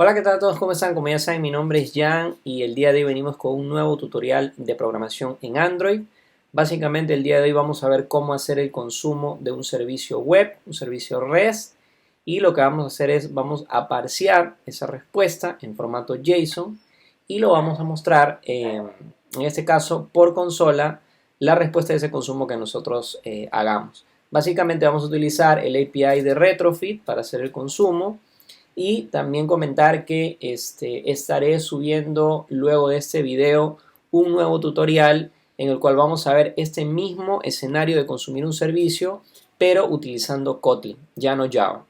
Hola, ¿qué tal a todos? ¿Cómo están? Como ya saben, mi nombre es Jan y el día de hoy venimos con un nuevo tutorial de programación en Android. Básicamente el día de hoy vamos a ver cómo hacer el consumo de un servicio web, un servicio REST, y lo que vamos a hacer es vamos a parsear esa respuesta en formato JSON y lo vamos a mostrar, en este caso por consola, la respuesta de ese consumo que nosotros hagamos. Básicamente vamos a utilizar el API de Retrofit para hacer el consumo. Y también comentar que estaré subiendo luego de este video un nuevo tutorial en el cual vamos a ver este mismo escenario de consumir un servicio, pero utilizando Kotlin, ya no Java.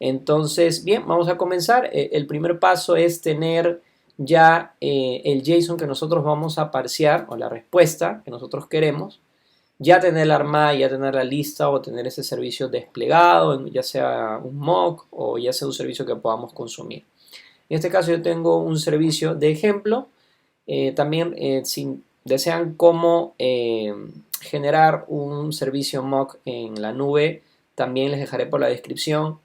Entonces, bien, vamos a comenzar. El primer paso es tener ya el JSON que nosotros vamos a parsear, o la respuesta que nosotros queremos. Ya tener la armada, ya tener la lista o tener ese servicio desplegado, ya sea un mock o ya sea un servicio que podamos consumir. En este caso yo tengo un servicio de ejemplo. También si desean cómo generar un servicio mock en la nube, también les dejaré por la descripción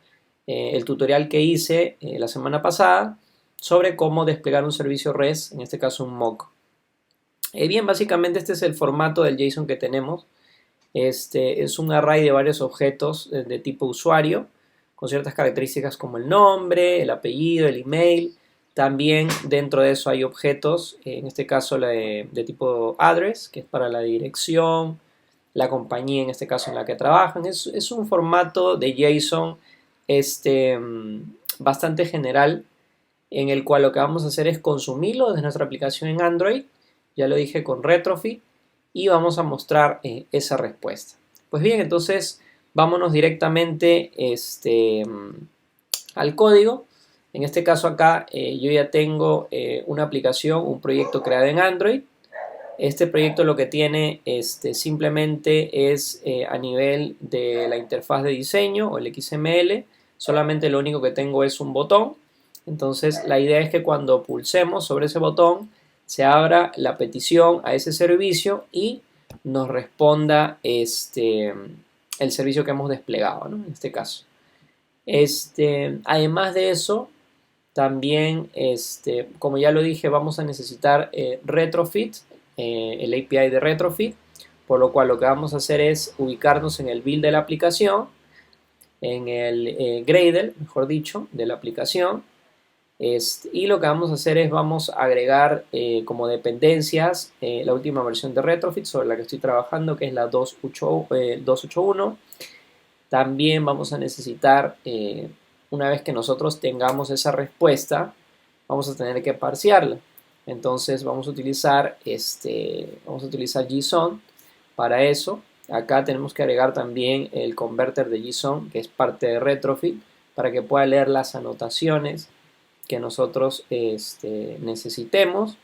el tutorial que hice la semana pasada sobre cómo desplegar un servicio REST, en este caso un mock. Bien, básicamente este es el formato del JSON que tenemos. Es un array de varios objetos de tipo usuario, con ciertas características como el nombre, el apellido, el email. También dentro de eso hay objetos, en este caso de tipo address, que es para la dirección, la compañía en este caso en la que trabajan. Es un formato de JSON bastante general, en el cual lo que vamos a hacer es consumirlo desde nuestra aplicación en Android, ya lo dije con Retrofit, y vamos a mostrar esa respuesta. Pues bien, entonces vámonos directamente al código. En este caso acá yo ya tengo una aplicación, un proyecto creado en Android. Este proyecto lo que tiene simplemente es a nivel de la interfaz de diseño o el XML, solamente lo único que tengo es un botón. Entonces la idea es que cuando pulsemos sobre ese botón se abra la petición a ese servicio y nos responda el servicio que hemos desplegado, ¿no? En este caso. Además de eso, también, como ya lo dije, vamos a necesitar Retrofit, el API de Retrofit, por lo cual lo que vamos a hacer es ubicarnos en el build de la aplicación, en el Gradle, mejor dicho, de la aplicación. Y lo que vamos a hacer es vamos a agregar como dependencias la última versión de Retrofit sobre la que estoy trabajando, que es la 2.8.1. También vamos a necesitar, una vez que nosotros tengamos esa respuesta, vamos a tener que parsearla. Entonces vamos a utilizar JSON para eso. Acá tenemos que agregar también el converter de JSON, que es parte de Retrofit, para que pueda leer las anotaciones que nosotros necesitemos.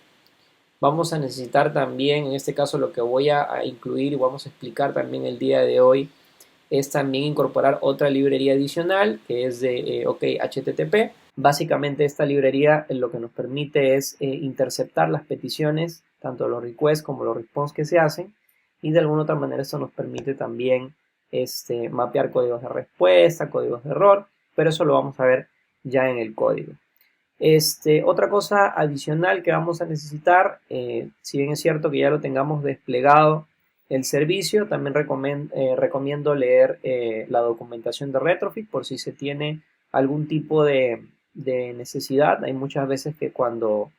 Vamos a necesitar también, en este caso lo que voy a incluir y vamos a explicar también el día de hoy, es también incorporar otra librería adicional que es de OkHttp. Básicamente esta librería lo que nos permite es interceptar las peticiones, tanto los requests como los response que se hacen, y de alguna otra manera esto nos permite también mapear códigos de respuesta, códigos de error, pero eso lo vamos a ver ya en el código. Otra cosa adicional que vamos a necesitar, si bien es cierto que ya lo tengamos desplegado el servicio, también recomiendo leer la documentación de Retrofit por si se tiene algún tipo de necesidad. Hay muchas veces que cuando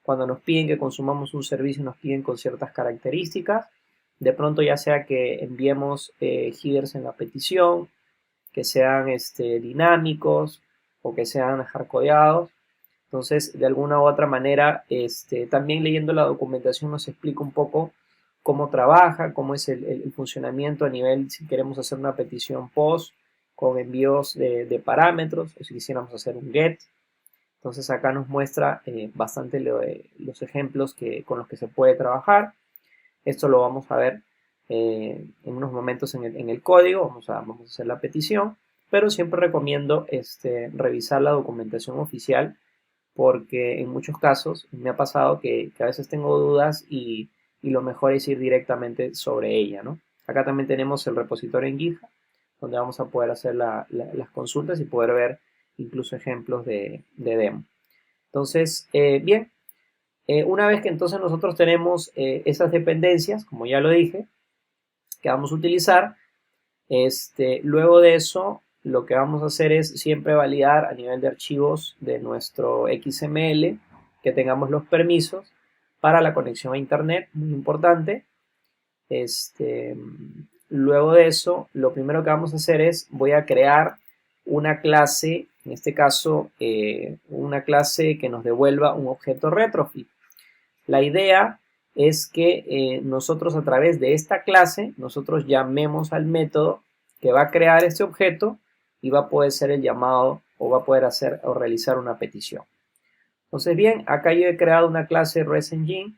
nos piden que consumamos un servicio nos piden con ciertas características. De pronto ya sea que enviemos headers en la petición, que sean dinámicos o que sean hardcodeados. Entonces, de alguna u otra manera, también leyendo la documentación nos explica un poco cómo trabaja, cómo es el funcionamiento a nivel, si queremos hacer una petición POST con envíos de parámetros o si quisiéramos hacer un GET. Entonces acá nos muestra bastante los ejemplos con los que se puede trabajar. Esto lo vamos a ver en unos momentos en el código, vamos a hacer la petición, pero siempre recomiendo revisar la documentación oficial porque en muchos casos me ha pasado que a veces tengo dudas y lo mejor es ir directamente sobre ella, ¿no? Acá también tenemos el repositorio en GitHub, donde vamos a poder hacer las consultas y poder ver incluso ejemplos de demo. Entonces, bien, una vez que entonces nosotros tenemos esas dependencias, como ya lo dije, que vamos a utilizar, luego de eso, lo que vamos a hacer es siempre validar a nivel de archivos de nuestro XML que tengamos los permisos para la conexión a internet, muy importante. Luego de eso, lo primero que vamos a hacer es, voy a crear una clase, en este caso, una clase que nos devuelva un objeto retrofit. La idea es que nosotros a través de esta clase, nosotros llamemos al método que va a crear este objeto y va a poder ser el llamado o va a poder hacer o realizar una petición. Entonces, bien, acá yo he creado una clase ResEngine.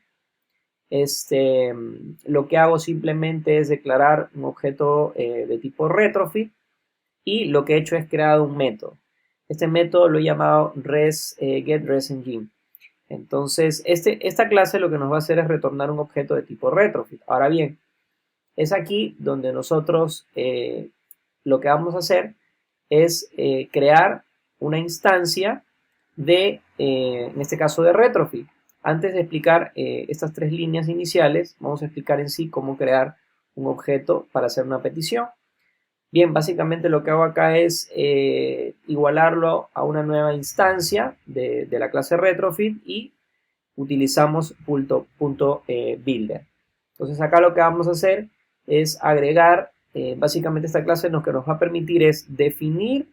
Lo que hago simplemente es declarar un objeto de tipo retrofit y lo que he hecho es crear un método. Este método lo he llamado getResEngine. Entonces, esta clase lo que nos va a hacer es retornar un objeto de tipo retrofit. Ahora bien, es aquí donde nosotros lo que vamos a hacer es crear una instancia de, en este caso, de retrofit. Antes de explicar estas tres líneas iniciales, vamos a explicar en sí cómo crear un objeto para hacer una petición. Bien, básicamente lo que hago acá es igualarlo a una nueva instancia de la clase retrofit y utilizamos .builder. Entonces acá lo que vamos a hacer es agregar, básicamente esta clase lo que nos va a permitir es definir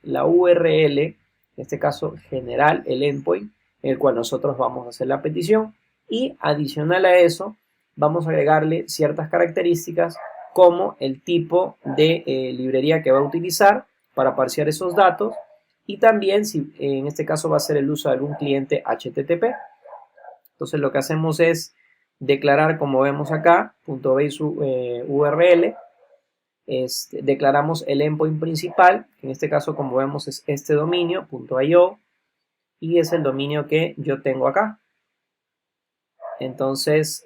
la URL, en este caso general, el endpoint, en el cual nosotros vamos a hacer la petición y adicional a eso vamos a agregarle ciertas características como el tipo de librería que va a utilizar para parsear esos datos y también si en este caso va a ser el uso de algún cliente HTTP. Entonces lo que hacemos es declarar, como vemos acá, .base URL, declaramos el endpoint principal, que en este caso como vemos es este dominio, .io, y es el dominio que yo tengo acá. Entonces,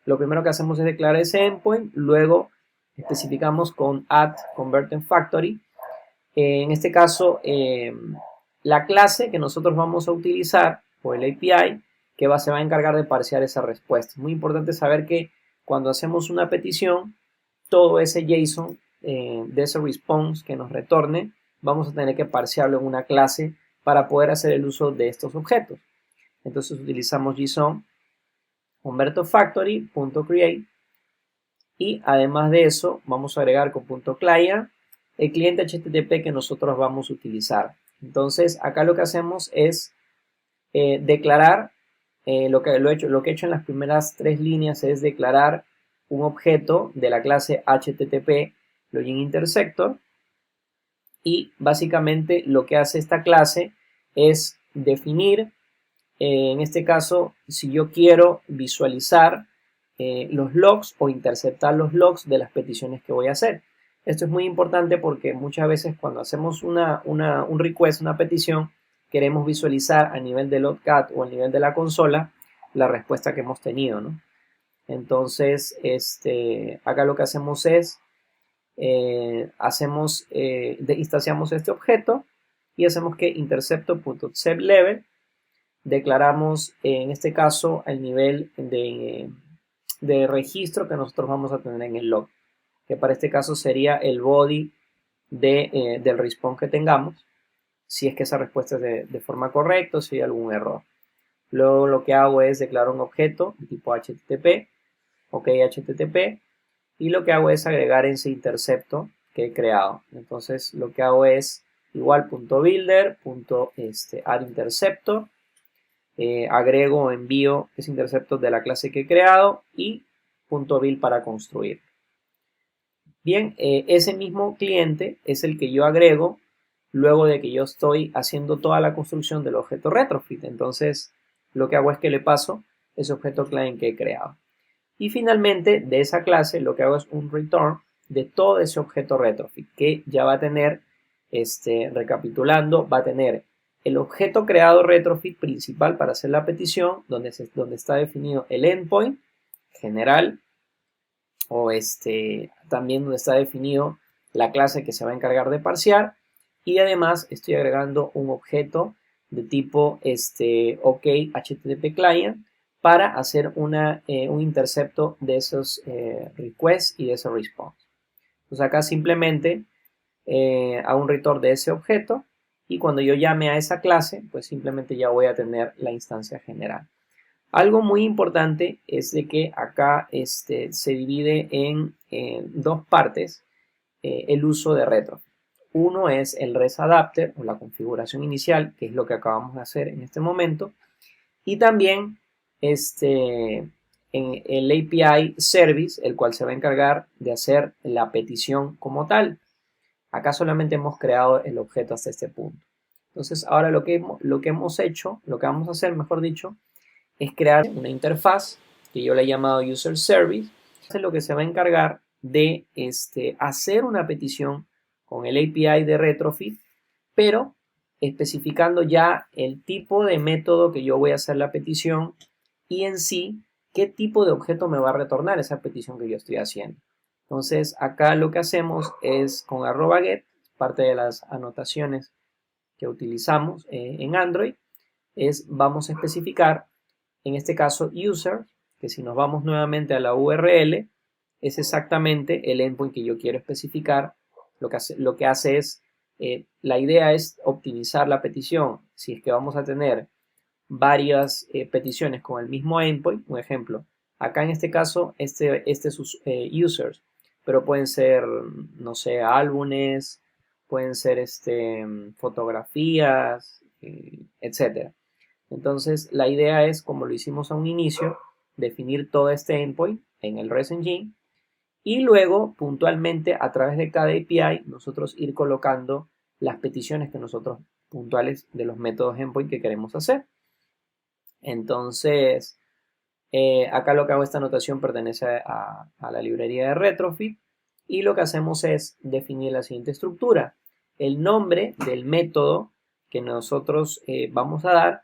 lo primero que hacemos es declarar ese endpoint, luego especificamos con @convertedFactory. En este caso, la clase que nosotros vamos a utilizar, o el API, se va a encargar de parsear esa respuesta. Es muy importante saber que cuando hacemos una petición, todo ese JSON de ese response que nos retorne, vamos a tener que parsearlo en una clase para poder hacer el uso de estos objetos. Entonces utilizamos JSON convertedFactory.create y además de eso vamos a agregar con .client el cliente HTTP que nosotros vamos a utilizar. Entonces acá lo que hacemos es declarar lo que he hecho en las primeras tres líneas es declarar un objeto de la clase HTTP login intersector y básicamente lo que hace esta clase es definir en este caso si yo quiero visualizar los logs o interceptar los logs de las peticiones que voy a hacer. Esto es muy importante porque muchas veces cuando hacemos un request, una petición, queremos visualizar a nivel de logcat o a nivel de la consola la respuesta que hemos tenido, ¿no? Entonces, acá lo que hacemos es, instanciamos este objeto y hacemos que intercepto.setLevel, declaramos en este caso el nivel de registro que nosotros vamos a tener en el log, que para este caso sería el body del response que tengamos, si es que esa respuesta es de forma correcta o si hay algún error. Luego lo que hago es declarar un objeto de tipo HTTP, ok HTTP, y lo que hago es agregar ese intercepto que he creado. Entonces lo que hago es igual .builder, addInterceptor, agrego o envío ese intercepto de la clase que he creado y .build para construir. Bien, ese mismo cliente es el que yo agrego luego de que yo estoy haciendo toda la construcción del objeto retrofit. Entonces, lo que hago es que le paso ese objeto client que he creado. Y finalmente, de esa clase, lo que hago es un return de todo ese objeto retrofit que ya va a tener, recapitulando, va a tener el objeto creado retrofit principal para hacer la petición, donde está definido el endpoint general, o también donde está definido la clase que se va a encargar de parsear, y además estoy agregando un objeto de tipo OK HTTP client para hacer un intercepto de esos requests y de ese response. Entonces acá simplemente hago un return de ese objeto y cuando yo llame a esa clase, pues simplemente ya voy a tener la instancia general. Algo muy importante es de que acá se divide en dos partes el uso de retrofit. Uno es el res adapter o la configuración inicial, que es lo que acabamos de hacer en este momento, y también en el API service, el cual se va a encargar de hacer la petición como tal. Acá solamente hemos creado el objeto hasta este punto. Entonces, ahora lo que hemos hecho, lo que vamos a hacer, mejor dicho, es crear una interfaz que yo le he llamado User Service. Es lo que se va a encargar de hacer una petición con el API de Retrofit, pero especificando ya el tipo de método que yo voy a hacer la petición y en sí qué tipo de objeto me va a retornar esa petición que yo estoy haciendo. Entonces acá lo que hacemos es con @get, parte de las anotaciones que utilizamos en Android, vamos a especificar en este caso user, que si nos vamos nuevamente a la URL, es exactamente el endpoint que yo quiero especificar. Lo que hace es, la idea es optimizar la petición. Si es que vamos a tener varias peticiones con el mismo endpoint, un ejemplo, acá en este caso, este es users, pero pueden ser, no sé, álbumes, pueden ser fotografías, etcétera. Entonces, la idea es, como lo hicimos a un inicio, definir todo este endpoint en el REST Engine y luego, puntualmente, a través de cada API, nosotros ir colocando las peticiones que nosotros puntuales de los métodos endpoint que queremos hacer. Entonces, acá lo que hago, esta anotación pertenece a la librería de Retrofit y lo que hacemos es definir la siguiente estructura. El nombre del método que nosotros vamos a dar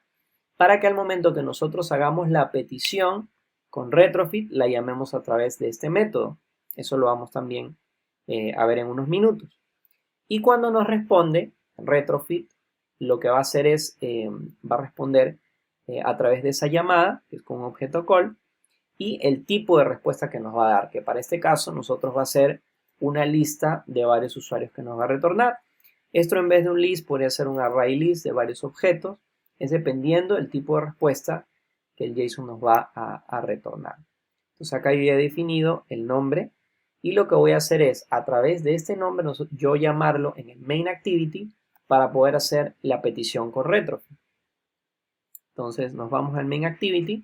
para que al momento que nosotros hagamos la petición con Retrofit, la llamemos a través de este método. Eso lo vamos también a ver en unos minutos. Y cuando nos responde Retrofit, lo que va a hacer es, va a responder a través de esa llamada, que es con un objeto call, y el tipo de respuesta que nos va a dar, que para este caso nosotros va a ser una lista de varios usuarios que nos va a retornar. Esto en vez de un list podría ser un array list de varios objetos, es dependiendo del tipo de respuesta que el JSON nos va a retornar. Entonces acá yo ya he definido el nombre y lo que voy a hacer es, a través de este nombre, yo llamarlo en el main activity para poder hacer la petición con Retrofit. Entonces nos vamos al main activity.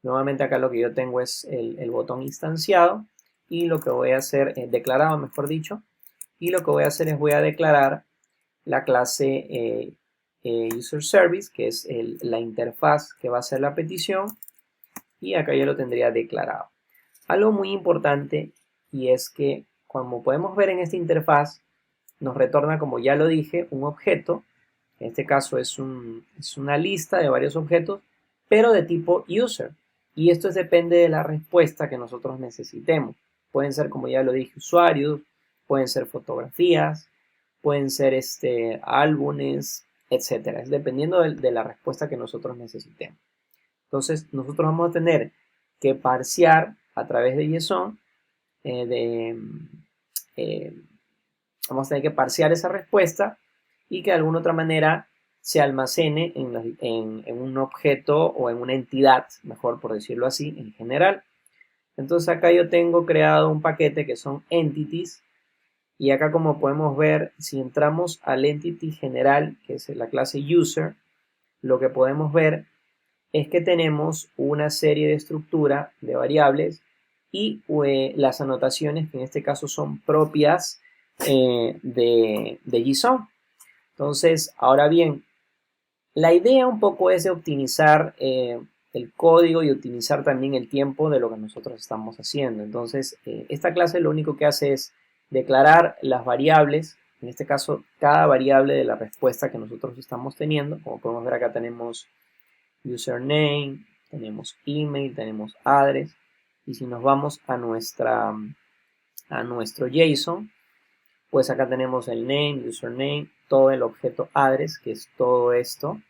Nuevamente acá lo que yo tengo es el botón instanciado y lo que voy a hacer, declarado mejor dicho, y lo que voy a hacer es voy a declarar la clase User Service, que es la interfaz que va a hacer la petición, y acá yo lo tendría declarado. Algo muy importante y es que, como podemos ver en esta interfaz, nos retorna, como ya lo dije, un objeto. En este caso es una lista de varios objetos, pero de tipo user. Y esto depende de la respuesta que nosotros necesitemos. Pueden ser, como ya lo dije, usuarios, pueden ser fotografías, pueden ser álbumes, etc. Es dependiendo de la respuesta que nosotros necesitemos. Entonces, nosotros vamos a tener que parsear a través de JSON, vamos a tener que parsear esa respuesta y que de alguna otra manera se almacene en un objeto o en una entidad, mejor por decirlo así, en general. Entonces acá yo tengo creado un paquete que son entities y acá, como podemos ver, si entramos al entity general, que es la clase user, lo que podemos ver es que tenemos una serie de estructura de variables y las anotaciones que en este caso son propias de JSON. Entonces, ahora bien, la idea un poco es de optimizar el código y optimizar también el tiempo de lo que nosotros estamos haciendo. Entonces, esta clase lo único que hace es declarar las variables, en este caso cada variable de la respuesta que nosotros estamos teniendo. Como podemos ver, acá tenemos username, tenemos email, tenemos address, y si nos vamos a nuestro JSON, pues acá tenemos el name, username, todo el objeto address, que es todo esto,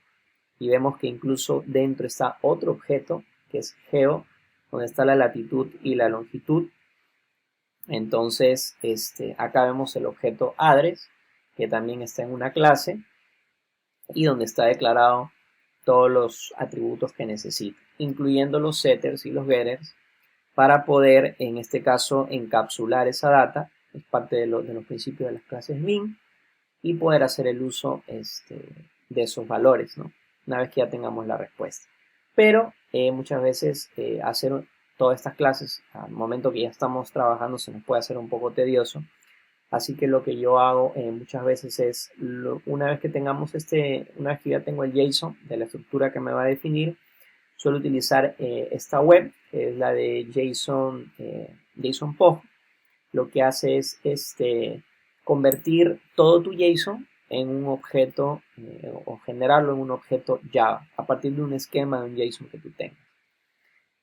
y vemos que incluso dentro está otro objeto, que es geo, donde está la latitud y la longitud. Entonces, acá vemos el objeto address, que también está en una clase, y donde está declarado todos los atributos que necesita, incluyendo los setters y los getters, para poder, en este caso, encapsular esa data, es parte de los principios de las clases min, y poder hacer el uso de esos valores, ¿no? Una vez que ya tengamos la respuesta. Pero muchas veces hacer todas estas clases al momento que ya estamos trabajando se nos puede hacer un poco tedioso. Así que lo que yo hago muchas veces es, una vez que tengamos una vez que ya tengo el JSON de la estructura que me va a definir, suelo utilizar esta web, que es la de JSON-POJ. Lo que hace es convertir todo tu JSON en un objeto o generarlo en un objeto Java a partir de un esquema de un JSON que tú tengas.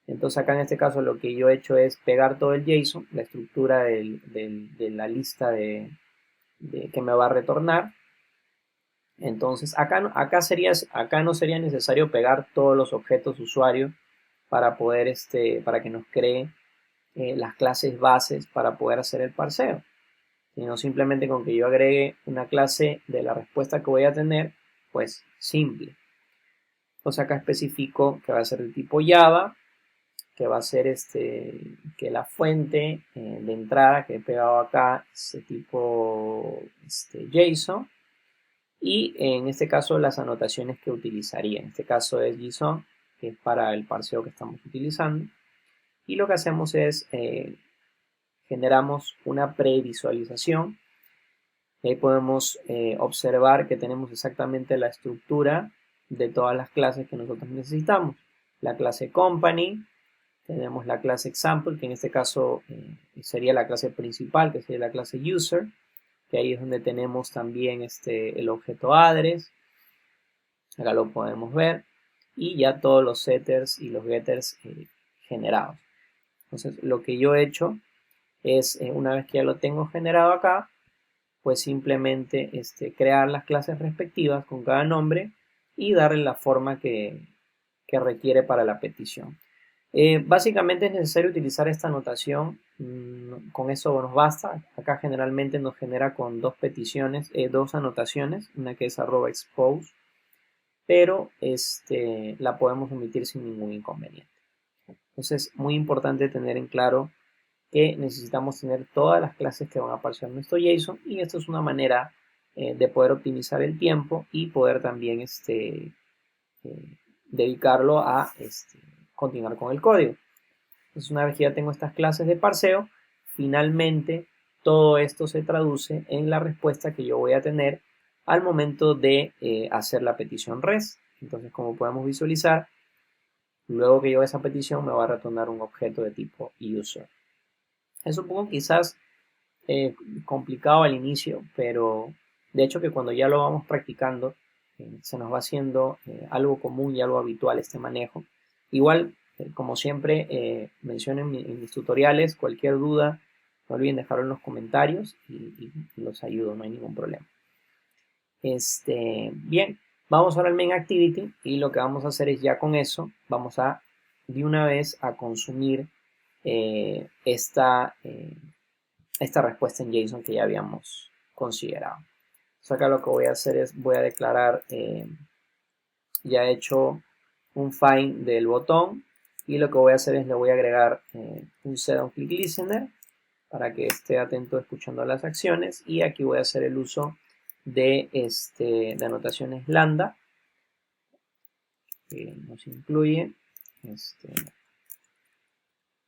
Entonces acá en este caso lo que yo he hecho es pegar todo el JSON, la estructura de la lista que me va a retornar. Entonces acá no sería necesario pegar todos los objetos usuario para poder para que nos cree las clases bases para poder hacer el parseo, sino simplemente con que yo agregue una clase de la respuesta que voy a tener, pues simple. Entonces acá especifico que va a ser de tipo Java, que va a ser que la fuente de entrada que he pegado acá es de tipo JSON, y en este caso las anotaciones que utilizaría. En este caso es JSON, que es para el parseo que estamos utilizando, y lo que hacemos es generamos una previsualización. Ahí podemos observar que tenemos exactamente la estructura de todas las clases que nosotros necesitamos. La clase company, tenemos la clase example, que en este caso sería la clase principal, que sería la clase user, que ahí es donde tenemos también el objeto address. Acá lo podemos ver. Y ya todos los setters y los getters generados. Entonces, lo que yo he hecho es, una vez que ya lo tengo generado acá, pues simplemente crear las clases respectivas con cada nombre y darle la forma que requiere para la petición. Básicamente es necesario utilizar esta notación, con eso nos basta. Acá generalmente nos genera con dos anotaciones, una que es @expose, pero la podemos omitir sin ningún inconveniente. Entonces, muy importante tener en claro que necesitamos tener todas las clases que van a parsear nuestro JSON, y esto es una manera de poder optimizar el tiempo y poder también dedicarlo a continuar con el código. Entonces, una vez que ya tengo estas clases de parseo, finalmente todo esto se traduce en la respuesta que yo voy a tener al momento de hacer la petición REST. Entonces, como podemos visualizar, luego que yo haga esa petición me va a retornar un objeto de tipo user. Es un poco quizás complicado al inicio, pero de hecho que cuando ya lo vamos practicando se nos va haciendo algo común y algo habitual este manejo. Igual, como siempre menciono en mis tutoriales, cualquier duda no olviden dejarlo en los comentarios y los ayudo, no hay ningún problema. Bien, vamos ahora al main activity, y lo que vamos a hacer es, ya con eso vamos a de una vez a consumir esta respuesta en JSON que ya habíamos considerado. Entonces acá lo que voy a hacer es, voy a declarar, ya he hecho un find del botón, y lo que voy a hacer es, le voy a agregar un setOnClickListener para que esté atento escuchando las acciones, y aquí voy a hacer el uso de anotaciones lambda que nos incluye.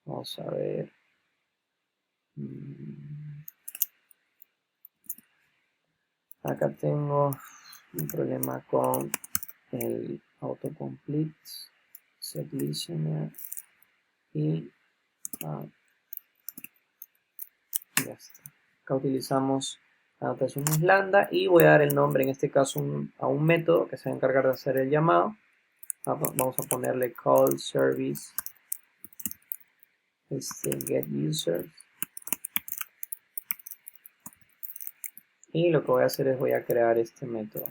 Vamos a ver. Acá tengo un problema con el autocomplete setListener y ya está. Acá utilizamos anotaciones lambda y voy a dar el nombre en este caso a un método que se va a encargar de hacer el llamado. Vamos a ponerle call service get user, Y lo que voy a hacer es voy a crear este método.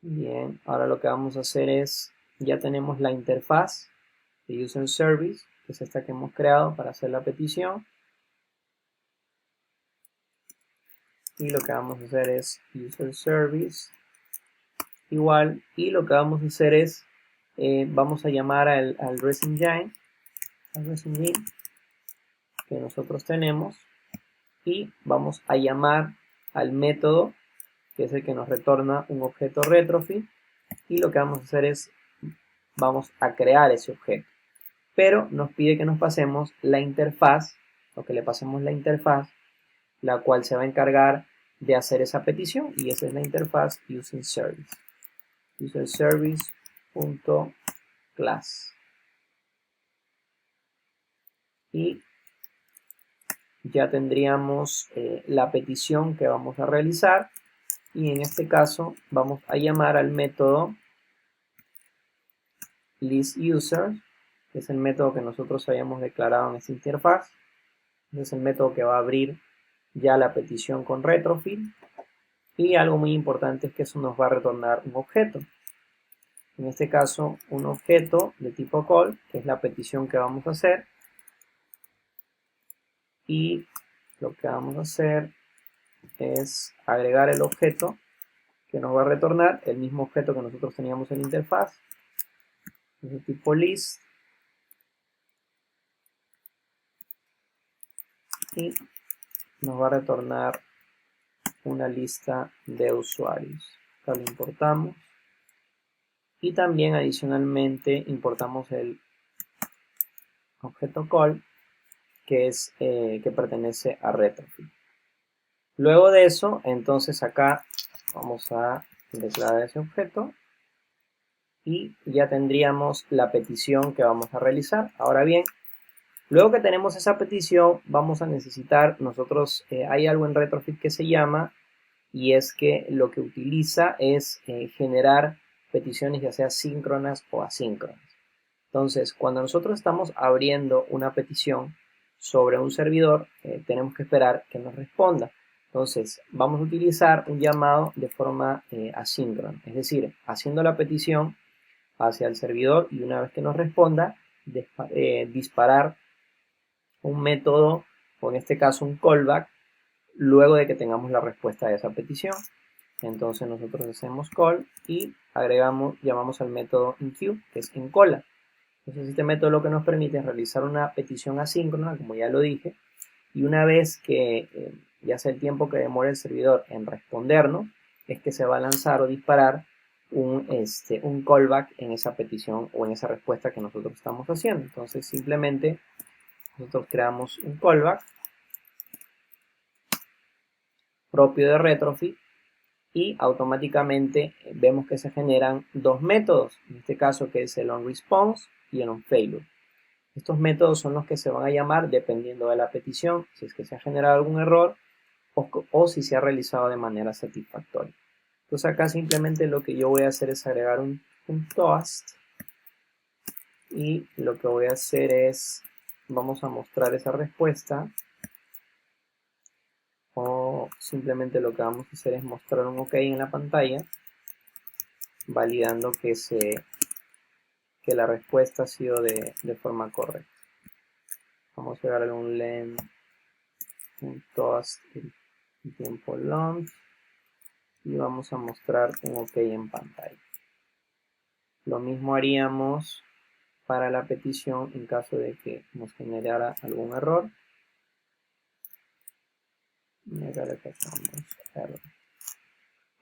Bien, ahora lo que vamos a hacer es, ya tenemos la interfaz de User Service, que es esta que hemos creado para hacer la petición. Y lo que vamos a hacer es User Service igual, y lo que vamos a hacer es, vamos a llamar al REST Engine que nosotros tenemos, y vamos a llamar al método que es el que nos retorna un objeto retrofit, y lo que vamos a hacer es vamos a crear ese objeto, pero nos pide que nos pasemos la interfaz, o que le pasemos la interfaz, la cual se va a encargar de hacer esa petición, y esa es la interfaz User Service, userservice.class, y ya tendríamos la petición que vamos a realizar, y en este caso vamos a llamar al método listUser, que es el método que nosotros habíamos declarado en esta interfaz. Es el método que va a abrir ya la petición con retrofit, y algo muy importante es que eso nos va a retornar un objeto, en este caso un objeto de tipo call, que es la petición que vamos a hacer, y lo que vamos a hacer es agregar el objeto que nos va a retornar el mismo objeto que nosotros teníamos en la interfaz, es de tipo list, y nos va a retornar una lista de usuarios. Acá lo importamos, y también adicionalmente importamos el objeto call que pertenece a retrofit. Luego de eso, entonces acá vamos a declarar ese objeto y ya tendríamos la petición que vamos a realizar. Ahora bien, luego que tenemos esa petición, vamos a necesitar nosotros, hay algo en retrofit que se llama, y es que lo que utiliza es generar peticiones ya sea síncronas o asíncronas. Entonces, cuando nosotros estamos abriendo una petición sobre un servidor, tenemos que esperar que nos responda. Entonces, vamos a utilizar un llamado de forma asíncrona, es decir, haciendo la petición hacia el servidor, y una vez que nos responda, disparar un método, o en este caso un callback, luego de que tengamos la respuesta de esa petición. Entonces nosotros hacemos call y llamamos al método enqueue, que es en cola. Entonces este método lo que nos permite es realizar una petición asíncrona, como ya lo dije, y una vez que ya sea el tiempo que demore el servidor en respondernos, es que se va a lanzar o disparar un callback en esa petición o en esa respuesta que nosotros estamos haciendo. Entonces simplemente nosotros creamos un callback propio de retrofit, y automáticamente vemos que se generan dos métodos, en este caso que es el onResponse y el onFailure. Estos métodos son los que se van a llamar dependiendo de la petición, si es que se ha generado algún error o si se ha realizado de manera satisfactoria. Entonces acá simplemente lo que yo voy a hacer es agregar un toast, y lo que voy a hacer es, vamos a mostrar esa respuesta, o simplemente lo que vamos a hacer es mostrar un OK en la pantalla, validando que la respuesta ha sido de forma correcta. Vamos a darle un len, un toast en tiempo long, y vamos a mostrar un OK en pantalla. Lo mismo haríamos para la petición en caso de que nos generara algún error.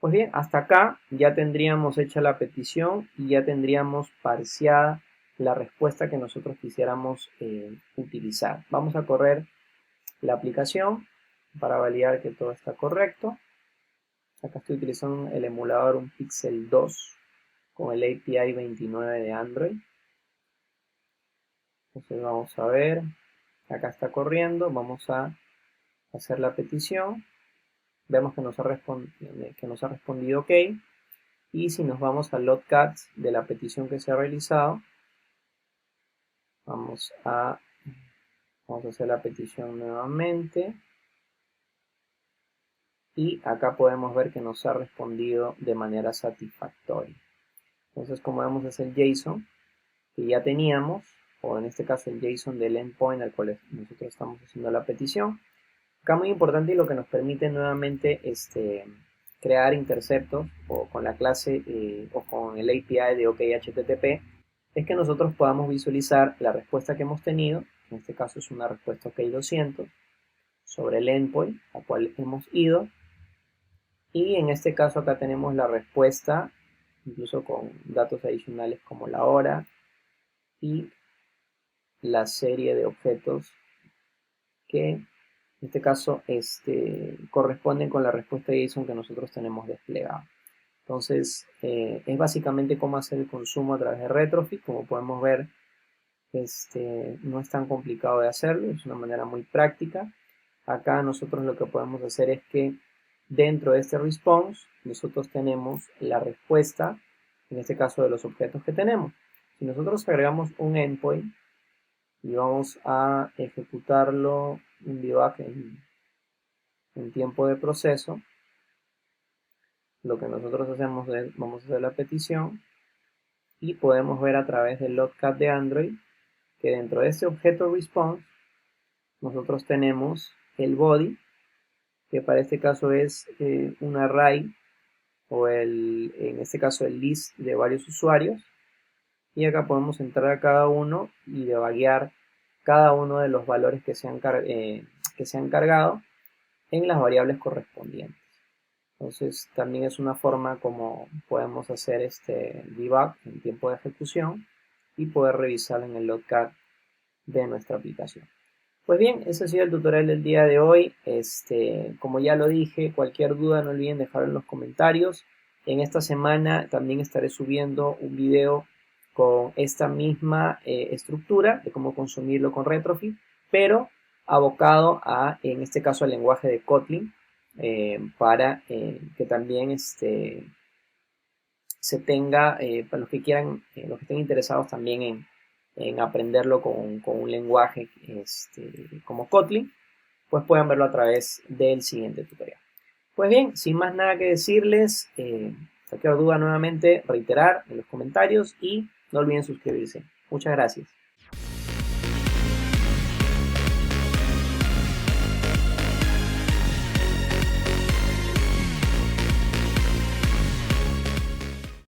Pues bien, hasta acá ya tendríamos hecha la petición y ya tendríamos parseada la respuesta que nosotros quisiéramos utilizar. Vamos a correr la aplicación para validar que todo está correcto. Acá estoy utilizando el emulador, un Pixel 2 con el API 29 de Android. Entonces vamos a ver, acá está corriendo, vamos a hacer la petición. Vemos que nos ha respondido OK. Y si nos vamos al logcat de la petición que se ha realizado, vamos a hacer la petición nuevamente. y acá podemos ver que nos ha respondido de manera satisfactoria. Entonces, como vemos, es el JSON que ya teníamos, o en este caso el JSON del endpoint al cual nosotros estamos haciendo la petición. Acá muy importante y lo que nos permite nuevamente crear interceptos o con la clase o con el API de OKHTTP es que nosotros podamos visualizar la respuesta que hemos tenido. En este caso es una respuesta OK200 sobre el endpoint al cual hemos ido, y en este caso acá tenemos la respuesta incluso con datos adicionales como la hora y la serie de objetos que en este caso corresponden con la respuesta JSON que nosotros tenemos desplegada. Entonces es básicamente cómo hacer el consumo a través de Retrofit. Como podemos ver, no es tan complicado de hacerlo, es una manera muy práctica. Acá nosotros lo que podemos hacer es que dentro de este response nosotros tenemos la respuesta, en este caso de los objetos que tenemos. Si nosotros agregamos un endpoint y vamos a ejecutarlo un debug en tiempo de proceso, lo que nosotros hacemos es, vamos a hacer la petición y podemos ver a través del logcat de Android que dentro de este objeto response nosotros tenemos el body, que para este caso es un array o en este caso el list de varios usuarios, y acá podemos entrar a cada uno y debaguear cada uno de los valores que se han cargado en las variables correspondientes. Entonces también es una forma como podemos hacer este debug en tiempo de ejecución y poder revisar en el logcat de nuestra aplicación. Pues bien, ese ha sido el tutorial del día de hoy. Como ya lo dije, cualquier duda no olviden dejarlo en los comentarios. En esta semana también estaré subiendo un video con esta misma estructura de cómo consumirlo con Retrofit, pero abocado a, en este caso, al lenguaje de Kotlin, para que también se tenga, para los que quieran, los que estén interesados también en aprenderlo con un lenguaje como Kotlin, pues puedan verlo a través del siguiente tutorial. Pues bien, sin más nada que decirles, cualquier duda nuevamente reiterar en los comentarios y no olviden suscribirse. Muchas gracias.